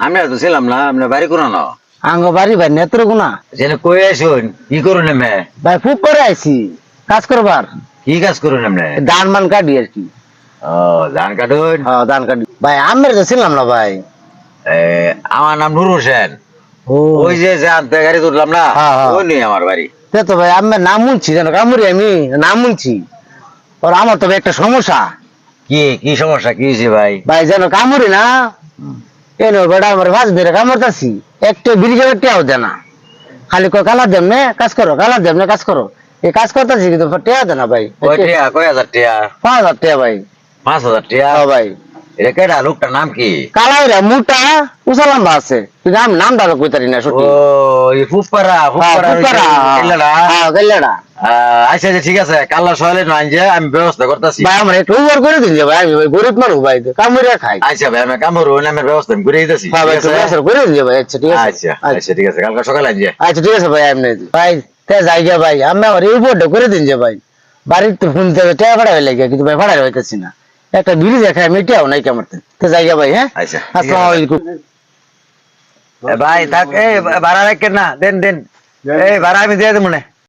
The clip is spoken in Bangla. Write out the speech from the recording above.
আমি তো ছিলাম না আপনার বাড়ি কোনো না আঙ্গ বাড়ি ভাই নেত্রকোনা। যেন কই আসুন কি করুন এমনি ভাই খুব করে আইছি কাজ করবার। কি কাজ করুন এমনি ধান মান কাটি আর কি। ও ধান কাটুন হ্যাঁ ধান কাটি ভাই আমের তো ছিলাম না ভাই। আমার নাম নুর হোসেন। ও ওই যে আনতে গাড়ি তুললাম না হ্যাঁ, হ্যাঁ। ওই নেই আমার বাড়ি। সে তো ভাই আমের নাম শুনছি যেন কামুরি আমি নাম শুনছি। ওর আমার তো ভাই একটা সমস্যা কি কি সমস্যা কি হয়েছে ভাই? ভাই যেন কামুরি না এনো বেটা আমার ভাজ ধরে কামড়তাছি একটা বিড়ি যাবে টেয়াও দেয় না। খালি কয় কালার দেব না কাজ করো কালার দেব না কাজ করো এই কাজ করতেছি কিন্তু টেয়া দেয় না ভাই। কয় টিয়া কয় হাজার টিয়া? 5,000 টাকা ভাই। 5,000 টিয়া? হ্যাঁ ভাই এটা কেডা লোকটার নাম কি? কালাইরা মোটা উঁচা লম্বা আছে কিন্তু আমি নাম দাদা কইতারি না ও সত্যি। এই ফুফপাড়া ফুফপাড়া এলাডা। হ্যাঁ গেলেডা আচ্ছা আচ্ছা ঠিক আছে কাল্লা সকালে নয় যে আমি ব্যবস্থা করতেছি। ভাই আমার একটু উপর করে দিন যে ভাই আমি ভাই গরিব মানুষ ভাই কামড়িয়া খাই। আচ্ছা ভাই আমি কামড় নামের ব্যবস্থা আমি করে দিতেছি। হ্যাঁ ভাই একটু ব্যবস্থা করে দিন যে ভাই। আচ্ছা ঠিক আছে আচ্ছা আচ্ছা ঠিক আছে কালকে সকালে আনজে। আচ্ছা ঠিক আছে ভাই এমনি ভাই তে যাই গিয়া ভাই আমি আমার এই উপরটা করে দিন যে ভাই বাড়িতে ফোন থেকে টাকা ভাড়া হয়ে লাগে কিন্তু ভাই ভাড়া হইতেছি না একটা বিড়ি দেখায় মিটিয়াও নাই কেমন তে যাই গিয়া ভাই। হ্যাঁ আচ্ছা আসসালামু আলাইকুম। ভাই থাক এই ভাড়া রাখেন না দেন দেন এই ভাড়া আমি দিয়ে দেবো না।